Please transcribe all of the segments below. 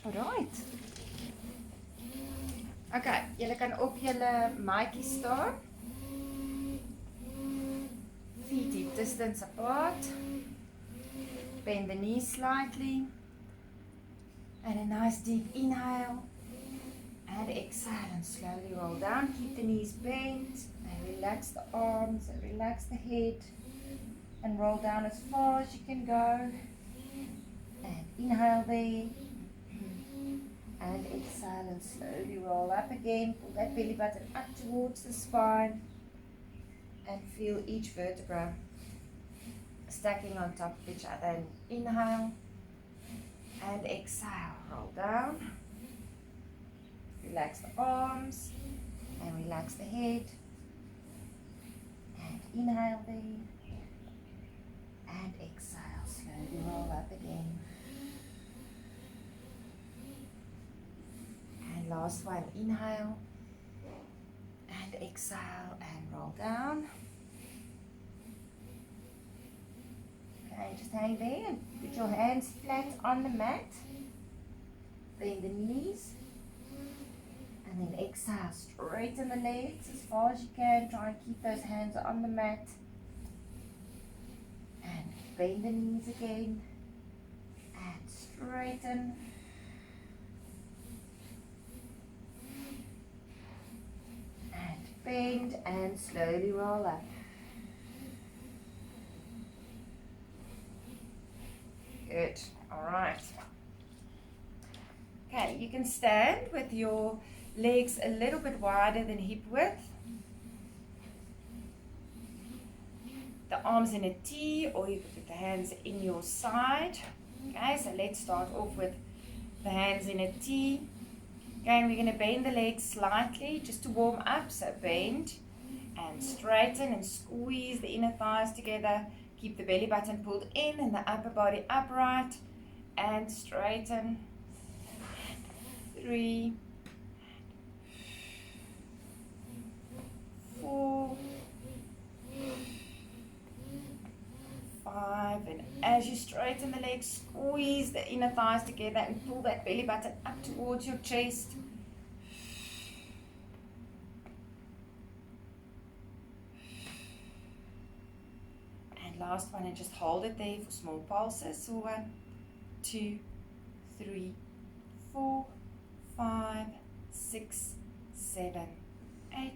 Alright. Okay, julle kan op julle maatjies staan. Feet hip distance apart. Bend the knees slightly. And a nice deep inhale. And exhale and slowly roll down. Keep the knees bent. And relax the arms and relax the head. And roll down as far as you can go. And inhale there. And exhale and slowly roll up again. Pull that belly button up towards the spine. And feel each vertebra stacking on top of each other. And inhale. And exhale. Roll down. Relax the arms. And relax the head. And inhale there. And exhale. Slowly roll up again. And last one, inhale. And exhale and roll down. Okay, just hang there and put your hands flat on the mat. Bend the knees. And then exhale, straighten the legs as far as you can. Try and keep those hands on the mat. And bend the knees again. And straighten. And bend and slowly roll up. Good. All right. Okay, you can stand with your legs a little bit wider than hip width. The arms in a T, or you can put the hands in your side. Okay, so let's start off with the hands in a T. Okay, and we're going to bend the legs slightly just to warm up. So bend and straighten and squeeze the inner thighs together. Keep the belly button pulled in and the upper body upright. And straighten. 3, 4, 5, and as you straighten the legs, squeeze the inner thighs together and pull that belly button up towards your chest. And last one, and just hold it there for small pulses. So 1, 2, 3, 4, 5, 6, 7, 8,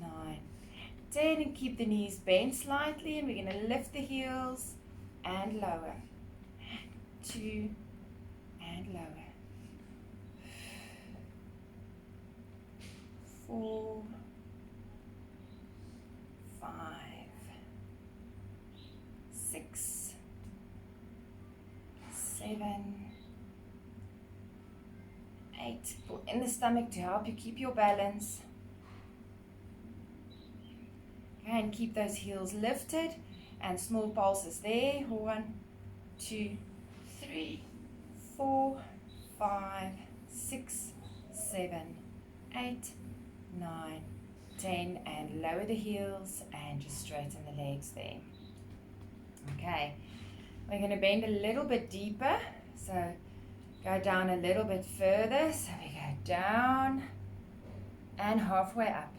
9, 10, and keep the knees bent slightly, and we're going to lift the heels and lower. 2 and lower. 4, 5, 6, 7, 8. Pull in the stomach to help you keep your balance. Okay, and keep those heels lifted and small pulses there. 1, 2, 3, 4, 5, 6, 7, 8, 9, 10, and lower the heels and just straighten the legs there. Okay, we're going to bend a little bit deeper, so go down a little bit further. So we go down and halfway up.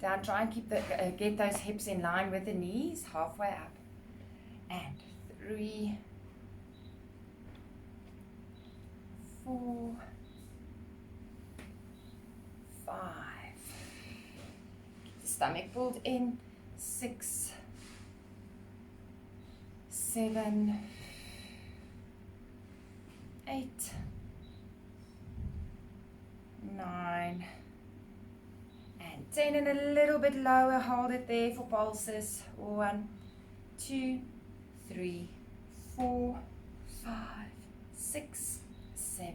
Down, try and keep get those hips in line with the knees, halfway up. And 3, 4, 5. Keep the stomach pulled in. 6, 7, 8, 9, and 10, and a little bit lower. Hold it there for pulses. 1, 2, 3, 4, 5, 6, 7,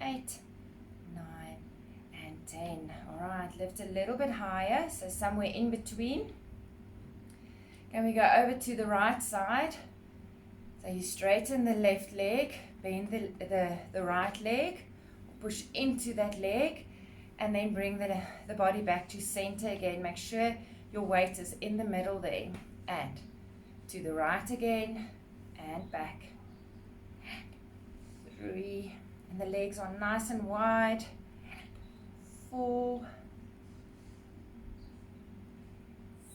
8, 9, and 10. All right, lift a little bit higher, so somewhere in between. Can we go over to the right side? So you straighten the left leg, bend the right leg, push into that leg, and then bring the body back to center again. Make sure your weight is in the middle there. And to the right again, and back, and through, And the legs are nice and wide. 4,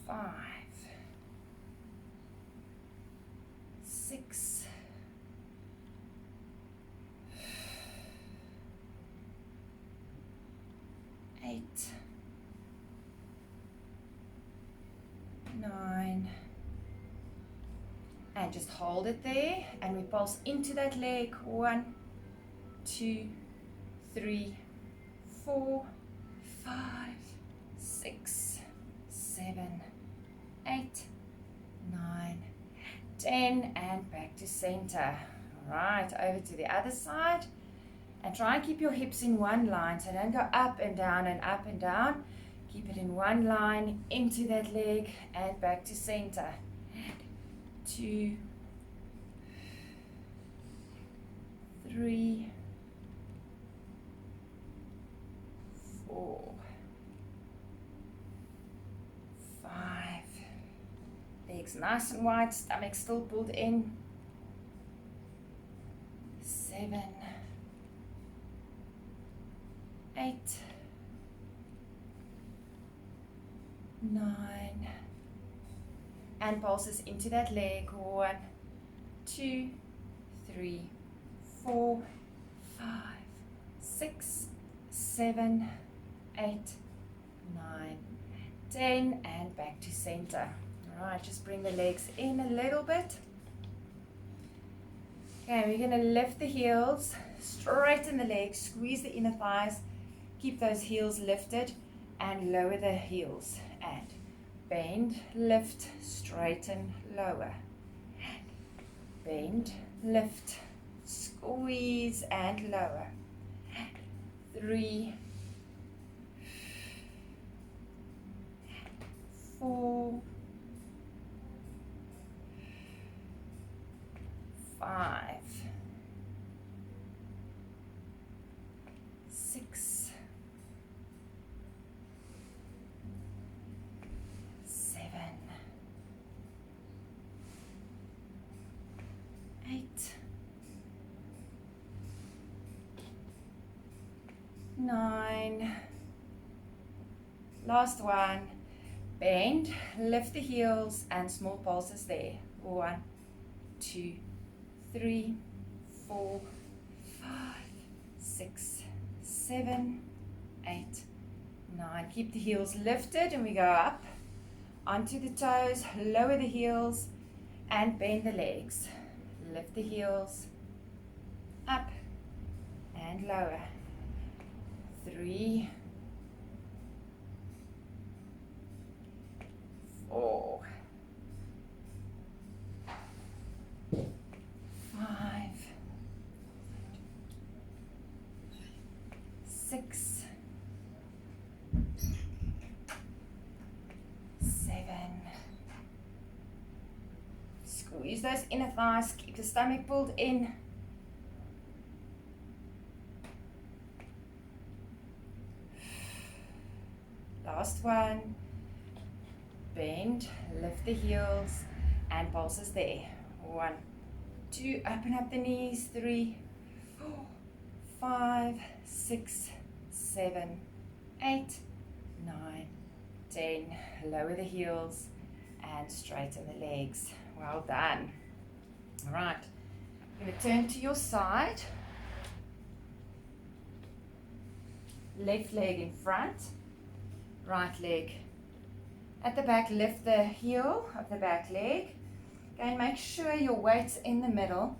5, 6, 8, 9, and just hold it there, and we pulse into that leg. 1, 2, 3, 4, 5, 6, 7, 8, 9, 10, and back to center. All right, over to the other side, and try and keep your hips in one line, so don't go up and down and up and down. Keep it in one line, into that leg, and back to center. 2, 3, 4, 5. Legs nice and wide, stomach still pulled in. 7, 8, 9, and pulses into that leg. 1, 2, 3, 4, 5, 6, 7, 8, 9, 10, and back to center. All right, just bring the legs in a little bit. Okay, we're going to lift the heels, straighten the legs, squeeze the inner thighs, keep those heels lifted, and lower the heels. And bend, lift, straighten, lower. Bend, lift, squeeze, and lower. 3, 4, 5, 6, 7, 8, 9. Last one. Bend, lift the heels, and small pulses there. 1, 2, 3, 4, 5, 6, 7, 8, 9. Keep the heels lifted, and we go up onto the toes, lower the heels, and bend the legs. Lift the heels, up, and lower. 3, 4, 5, 6, 7. Squeeze those inner thighs, keep the stomach pulled in. Last one. Bend, lift the heels, and pulses there. 1, 2, open up the knees. 3, 4, 5, 6, 7, 8, 9, 10. Lower the heels and straighten the legs. Well done. All right, I'm going to turn to your side. Left leg in front, right leg at the back. Lift the heel of the back leg. Okay, and make sure your weight's in the middle.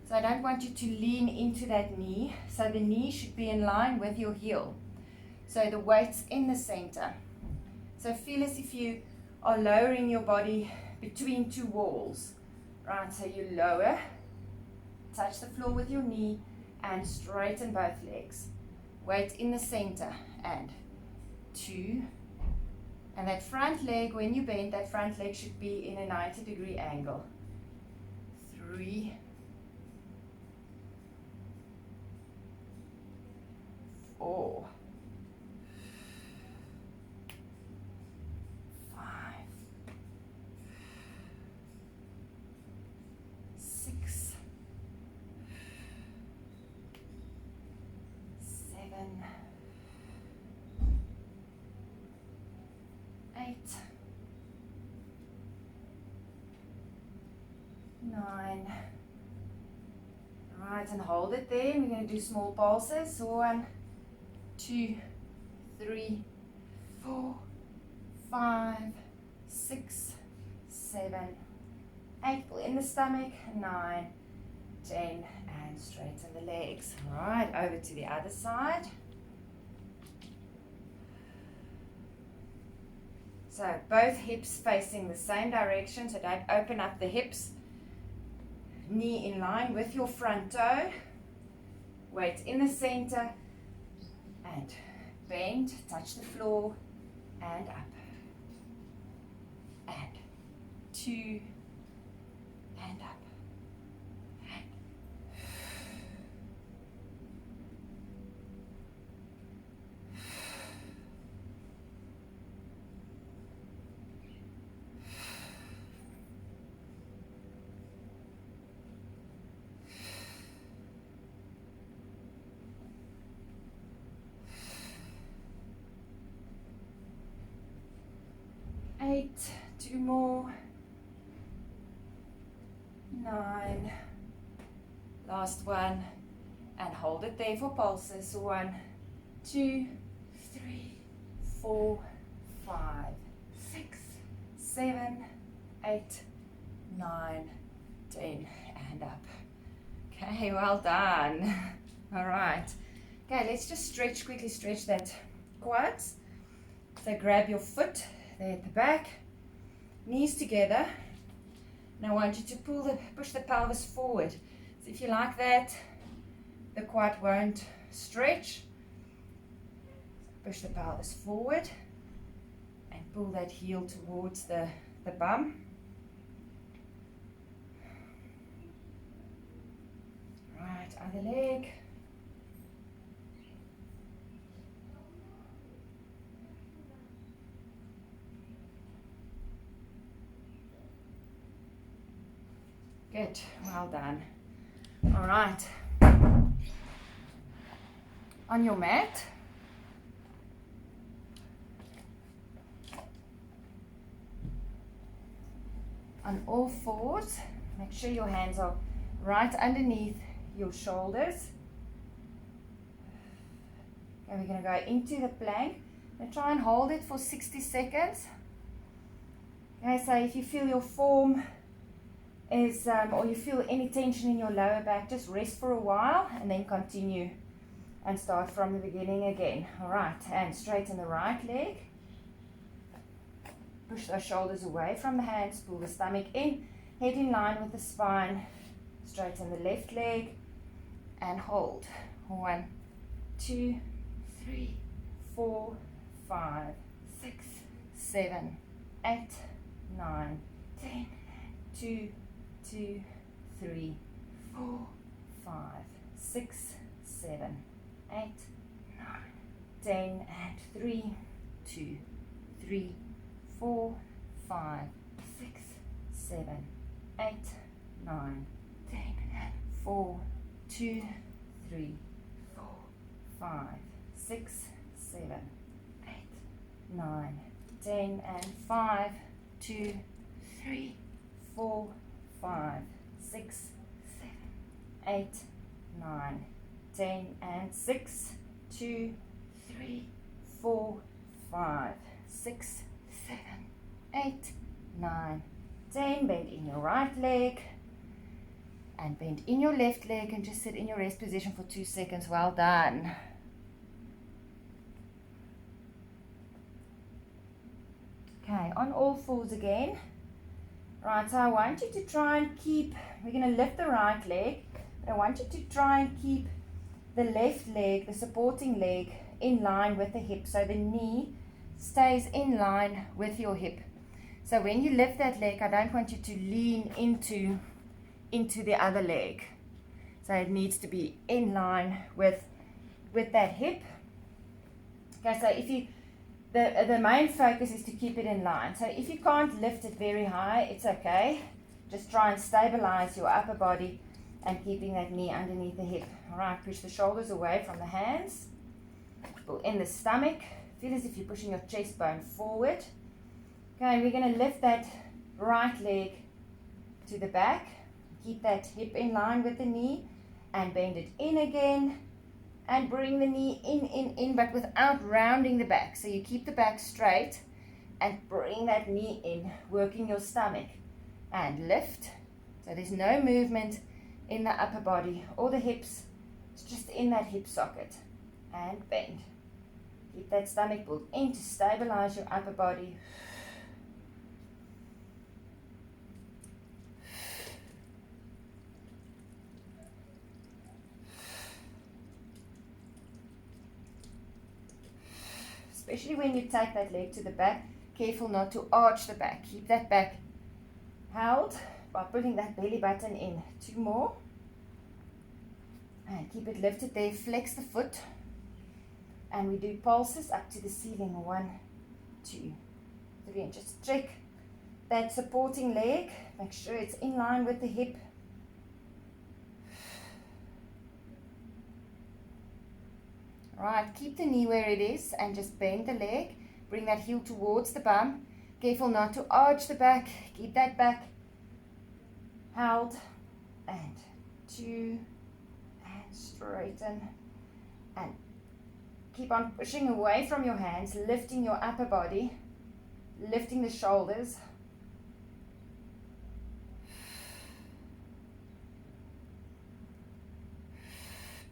So I don't want you to lean into that knee. So the knee should be in line with your heel. So the weight's in the center. So feel as if you are lowering your body between two walls. Right, so you lower, touch the floor with your knee, and straighten both legs. Weight in the center, and 2. And that front leg, when you bend, that front leg should be in a 90-degree angle. 3, 4, 5, 6, 8, 9. Right, and hold it there. We're going to do small pulses. 1, 2, 3, 4, 5, 6, 7, 8. Pull in the stomach. 9, 10, and straighten the legs. All right, over to the other side. So both hips facing the same direction, so don't open up the hips. Knee in line with your front toe. Weight in the center. And bend, touch the floor, and up. And 2, and up. 8, 2 more, 9, last one, and hold it there for pulses. 1, 2, 3, 4, 5, 6, 7, 8, 9, 10, and up. Okay, well done. All right. Okay, let's just quickly stretch that quads. So grab your foot there at the back, knees together. Now I want you to push the pelvis forward. So if you like that, the quad won't stretch. Push the pelvis forward and pull that heel towards the bum. Right, other leg. Good, well done. All right. On your mat, on all fours, make sure your hands are right underneath your shoulders. Okay, we're going to go into the plank. Now try and hold it for 60 seconds. Okay, so if you feel your form is, or you feel any tension in your lower back, just rest for a while and then continue and start from the beginning again. All right, and straighten the right leg. Push those shoulders away from the hands, pull the stomach in, head in line with the spine. Straighten the left leg and hold. 1, 2, 3, 4, 5, 6, 7, 8, 9, 10, 2, 2, 3, 4, 5, 6, 7, 8, 9, 10, and 3, 2, 3, 4, 5, 6, 7, 8, 9, 10, and 4, 2, 3, 4, 5, 6, 7, 8, 9, 10, and 5, 2, 3, 4, 5, 6, 7, 8, 9, 10, and 6, 2, 3, 4, 5, 6, 7, 8, 9, 10. Bend in your right leg and bend in your left leg and just sit in your rest position for 2 seconds. Well done. Okay, on all fours again. Right, so I want you to try and keep, we're going to lift the right leg, but I want you to try and keep the left leg, the supporting leg, in line with the hip, so the knee stays in line with your hip. So when you lift that leg, I don't want you to lean into the other leg. So it needs to be in line with that hip. Okay, so if you, the main focus is to keep it in line. So if you can't lift it very high, it's okay. Just try and stabilize your upper body and keeping that knee underneath the hip. All right, push the shoulders away from the hands. Pull in the stomach. Feel as if you're pushing your chest bone forward. Okay, we're going to lift that right leg to the back. Keep that hip in line with the knee and bend it in again. And bring the knee in, but without rounding the back. So you keep the back straight and bring that knee in, working your stomach. And lift. So there's no movement in the upper body or the hips. It's just in that hip socket. And bend. Keep that stomach pulled in to stabilize your upper body. Especially when you take that leg to the back, careful not to arch the back. Keep that back held by putting that belly button in. 2 more. And keep it lifted there. Flex the foot. And we do pulses up to the ceiling. 1, 2, 3. And just check that supporting leg. Make sure it's in line with the hip. Right, keep the knee where it is and just bend the leg. Bring that heel towards the bum. Careful not to arch the back. Keep that back held. And 2. And straighten. And keep on pushing away from your hands, lifting your upper body, lifting the shoulders.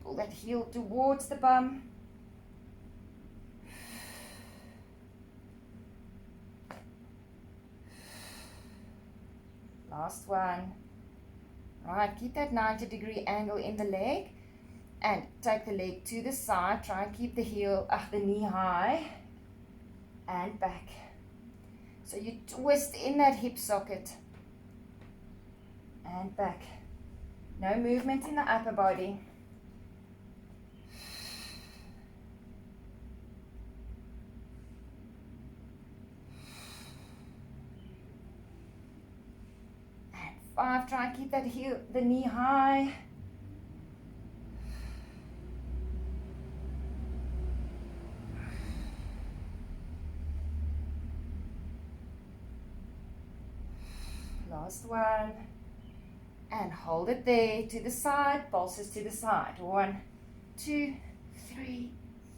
Pull that heel towards the bum. Last one. Right, keep that 90-degree angle in the leg and take the leg to the side. Try and keep the the knee high and back. So you twist in that hip socket and back. No movement in the upper body. And 5, try and keep that the knee high. Last one. And hold it there to the side, pulses to the side. 1, 2, 3,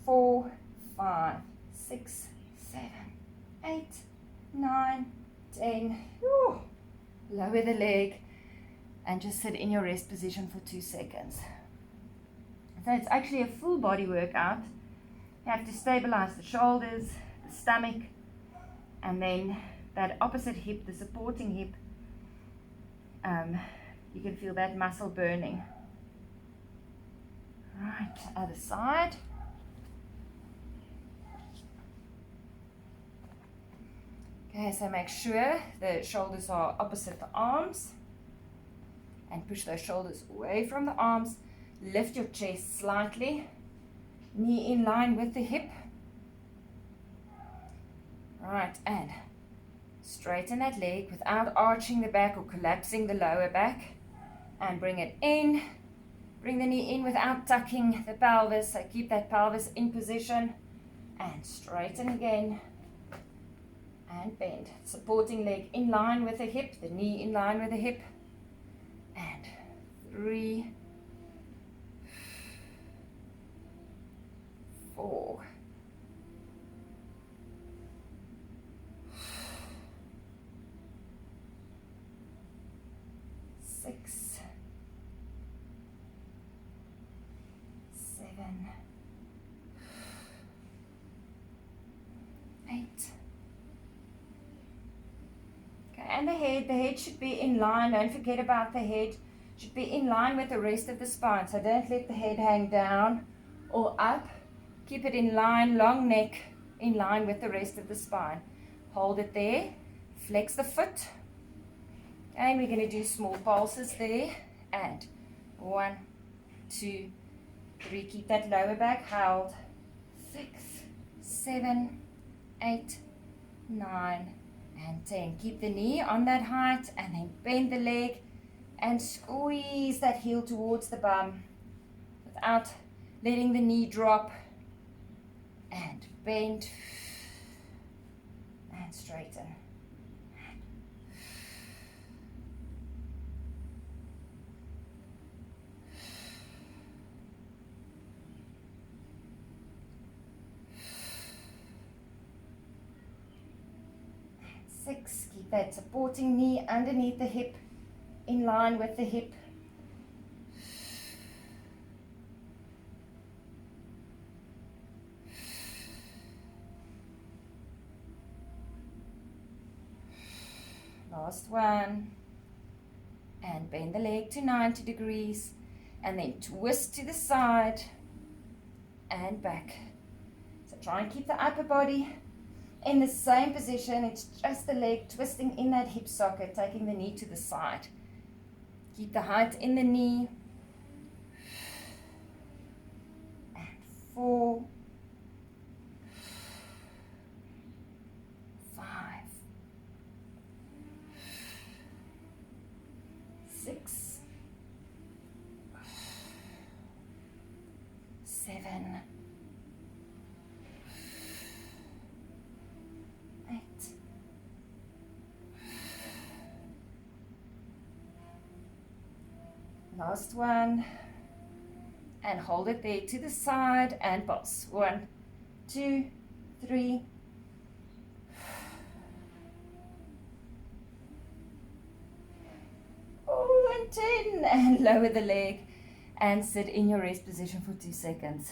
4, 5, 6, 7, 8, 9, 10. Whew. Lower the leg and just sit in your rest position for 2 seconds. So it's actually a full body workout. You have to stabilize the shoulders, the stomach, and then that opposite hip, the supporting hip. You can feel that muscle burning. Right, other side. Okay, so make sure the shoulders are opposite the arms. And push those shoulders away from the arms. Lift your chest slightly. Knee in line with the hip. Right, and straighten that leg without arching the back or collapsing the lower back. And bring it in. Bring the knee in without tucking the pelvis. So keep that pelvis in position. And straighten again. And bend. Supporting leg in line with the hip. The knee in line with the hip. And 3, 4. 6. 7, 8. Okay, and the head should be in line. Don't forget about the head. Should be in line with the rest of the spine. So don't let the head hang down or up. Keep it in line, long neck, in line with the rest of the spine. Hold it there. Flex the foot. And we're going to do small pulses there. And 1, 2, 3. Keep that lower back held. 6, 7, 8, 9, and 10. Keep the knee on that height and then bend the leg and squeeze that heel towards the bum without letting the knee drop. and bend and straighten. And 6, keep that supporting knee underneath the hip, in line with the hip. Last one. And bend the leg to 90 degrees. And then twist to the side and back. So try and keep the upper body in the same position. It's just the leg twisting in that hip socket, taking the knee to the side. Keep the height in the knee. And 4, 5, 6, 7, 8, 9. Last one. And hold it there to the side and pulse. 1, 2, 3. Oh, and 10. And lower the leg and sit in your rest position for 2 seconds.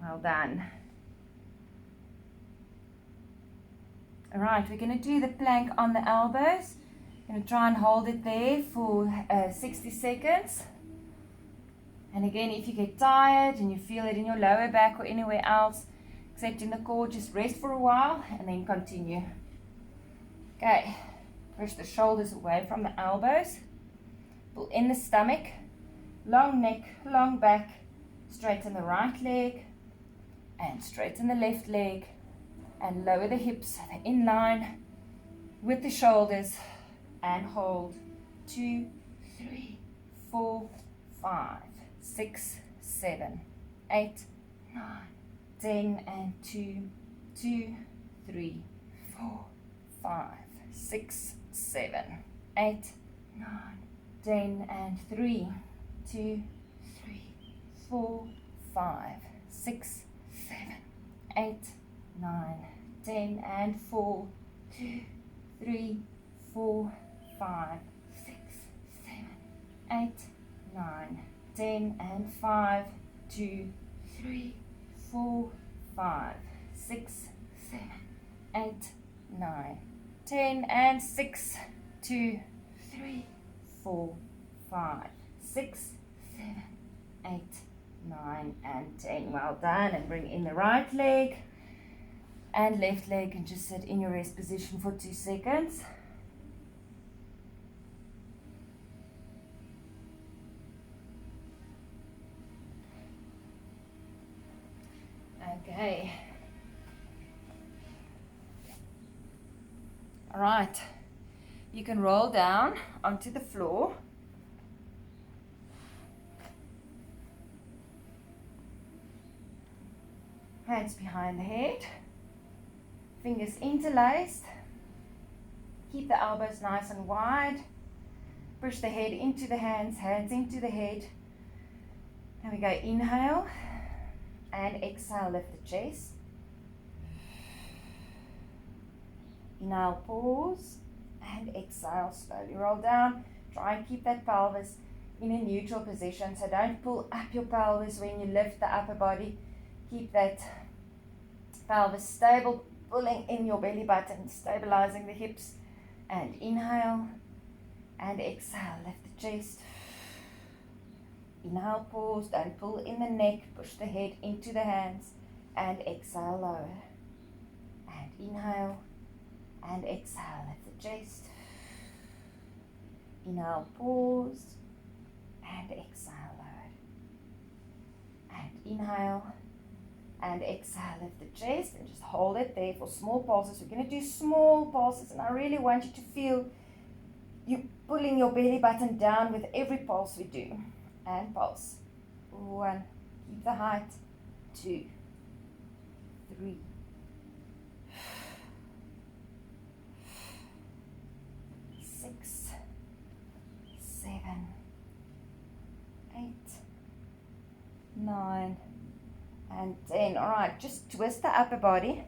Well done. All right, we're going to do the plank on the elbows. I'm going to try and hold it there for 60 seconds. And again, if you get tired and you feel it in your lower back or anywhere else, except in the core, just rest for a while and then continue. Okay, push the shoulders away from the elbows. Pull in the stomach, long neck, long back. Straighten the right leg and straighten the left leg. And lower the hips in line with the shoulders and hold. 2, 3, 4, 5, 6, 7, 8, 9, 10 and 2, 2, 3, 4, 5, 6, 7, 8, 9, 10 and 3, 2, 3, 4, 5, 6, 7, 8, 9, 10 and 4, 2, 3, 4, 5, 6, 7, 8, 9, 10 and 5, 2, 3, 4, 5, 6, 7, 8, 9, 10 and 6, 2, 3, 4, 5, 6, 7, 8, 9 and 10. Well done. And bring in the right leg and left leg and just sit in your rest position for 2 seconds. Okay. All right. You can roll down onto the floor. Hands behind the head. Fingers interlaced. Keep the elbows nice and wide. Push the head into the hands, hands into the head. And we go inhale and exhale, lift the chest. Inhale, pause, and exhale, slowly roll down. Try and keep that pelvis in a neutral position, so don't pull up your pelvis when you lift the upper body. Keep that pelvis stable, pulling in your belly button, stabilizing the hips. And inhale and exhale, lift the chest. Inhale, pause, don't pull in the neck, push the head into the hands, and exhale, lower. And inhale and exhale, lift the chest. Inhale, pause, and exhale, lower. And inhale and exhale, lift the chest, and just hold it there for small pulses. We're going to do small pulses, and I really want you to feel you pulling your belly button down with every pulse we do. and pulse. 1, keep the height. 2, 3, 6, 7, 8, 9, and 10. All right, just twist the upper body.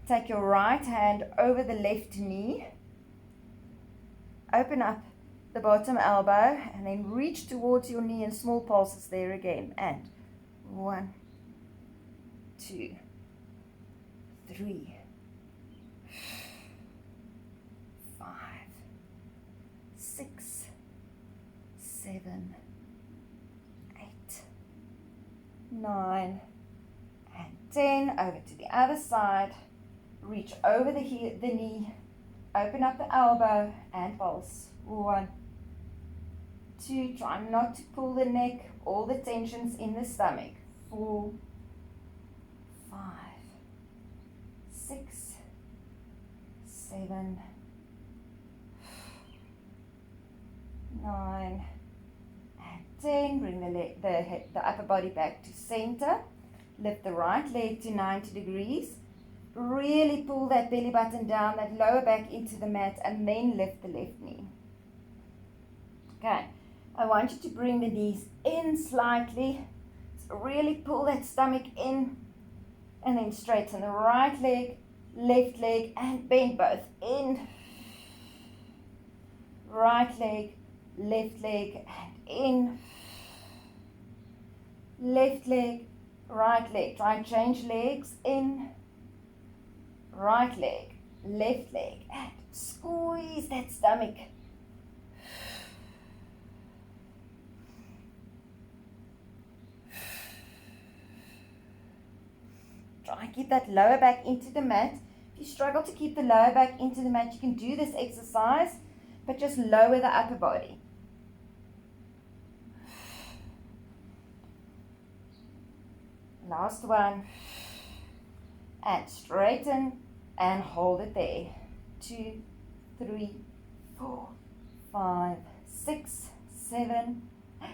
Take your right hand over the left knee. Open up the bottom elbow and then reach towards your knee in small pulses there again. And 1, 2, 3, 5, 6, 7, 8, 9, and 10. Over to the other side. Reach over the knee. Open up the elbow and pulse. 1, 2. Try not to pull the neck, all the tensions in the stomach. 4, 5, 6, 7, 9, and 10. Bring the upper body back to center. Lift the right leg to 90 degrees. Really pull that belly button down, that lower back into the mat, and then lift the left knee. Okay, I want you to bring the knees in slightly. So really pull that stomach in, and then straighten the right leg, left leg, and bend both in. Right leg, left leg, and in. Left leg, right leg. Try and change legs in. Right leg, left leg, and squeeze that stomach. Try and keep that lower back into the mat. If you struggle to keep the lower back into the mat, you can do this exercise, but just lower the upper body. Last one. And straighten and hold it there. 2, 3, 4, 5, 6, 7, 8,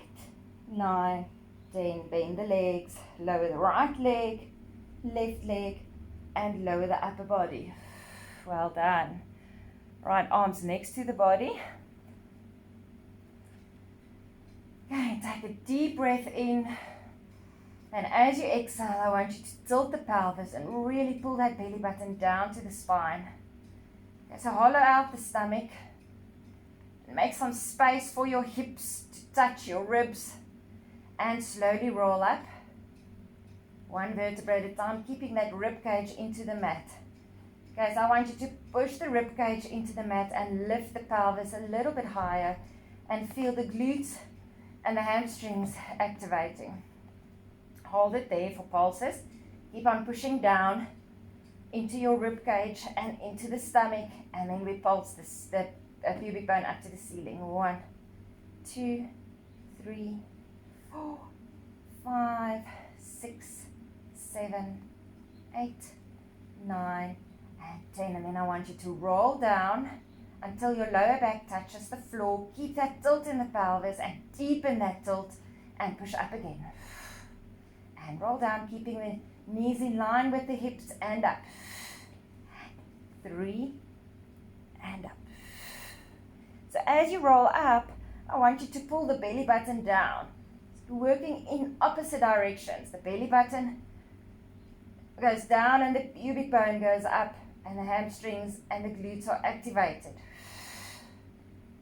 9, 10. Bend the legs. Lower the right leg, left leg, and lower the upper body. Well done. Right arms next to the body. Okay, take a deep breath in. And as you exhale, I want you to tilt the pelvis and really pull that belly button down to the spine. Okay, so hollow out the stomach. And make some space for your hips to touch your ribs. And slowly roll up. One vertebra at a time, keeping that rib cage into the mat. Okay, so I want you to push the rib cage into the mat and lift the pelvis a little bit higher. And feel the glutes and the hamstrings activating. Hold it there for pulses. Keep on pushing down into your rib cage and into the stomach, and then we pulse the pubic bone up to the ceiling. 1, 2, 3, 4, 5, 6, 7, 8, 9, and 10. And then I want you to roll down until your lower back touches the floor. Keep that tilt in the pelvis and deepen that tilt and push up again. And roll down, keeping the knees in line with the hips and up. 3 and up. So as you roll up, I want you to pull the belly button down. So working in opposite directions. The belly button goes down and the pubic bone goes up, and the hamstrings and the glutes are activated.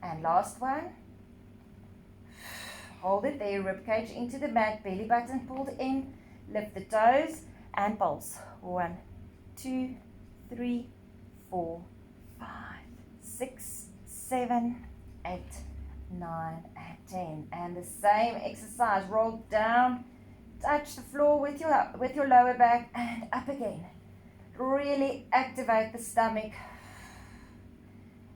And last one. Hold it there, ribcage into the mat, belly button pulled in, lift the toes and pulse. 1, 2, 3, 4, 5, 6, 7, 8, 9, and 10. And the same exercise, roll down, touch the floor with your lower back and up again. Really activate the stomach.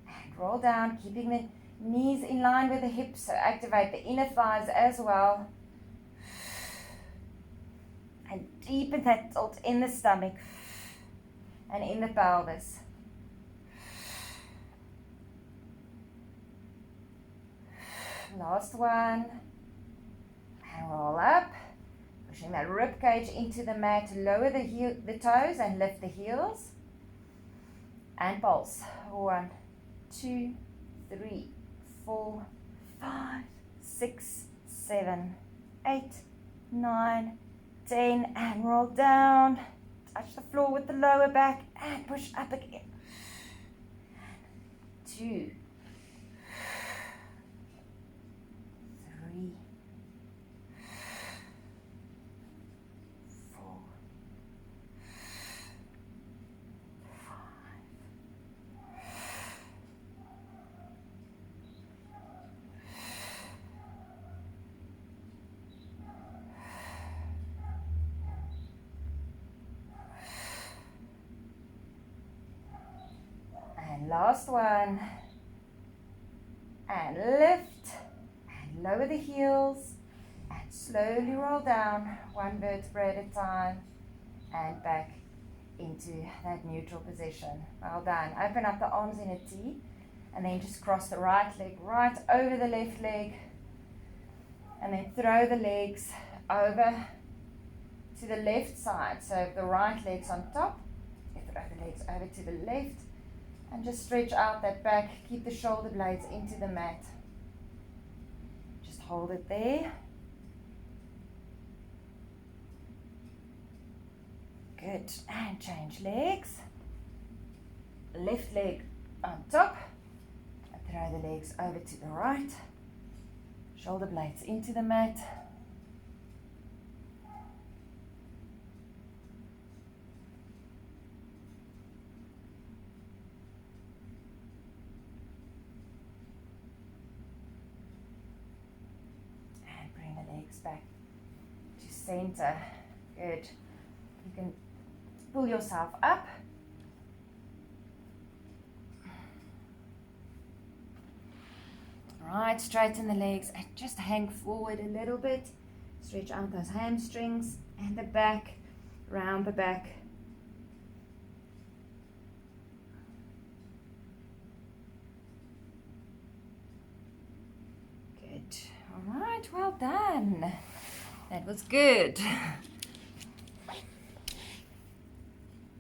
And roll down, keeping the knees in line with the hips, so activate the inner thighs as well. And deepen that tilt in the stomach and in the pelvis. Last one. and roll up. Pushing that rib cage into the mat, lower the toes and lift the heels. And pulse. 1, 2, 3, 4, 5, 6, 7, 8, 9, 10, and roll down. Touch the floor with the lower back and push up again. 2, 3, 4, 5. And last one. And lift and lower the heels and slowly roll down one vertebra at a time and back into that neutral position. Well done. Open up the arms in a T and then just cross the right leg right over the left leg and then throw the legs over to the left side. So if the right leg's on top, you throw the legs over to the left. And just stretch out that back, keep the shoulder blades into the mat. Just hold it there. Good, and change legs. Left leg on top. And throw the legs over to the right. Shoulder blades into the mat. Back to center. Good. You can pull yourself up. Right, straighten the legs and just hang forward a little bit. Stretch out those hamstrings and the back, round the back. Good. All right, well done. That was good.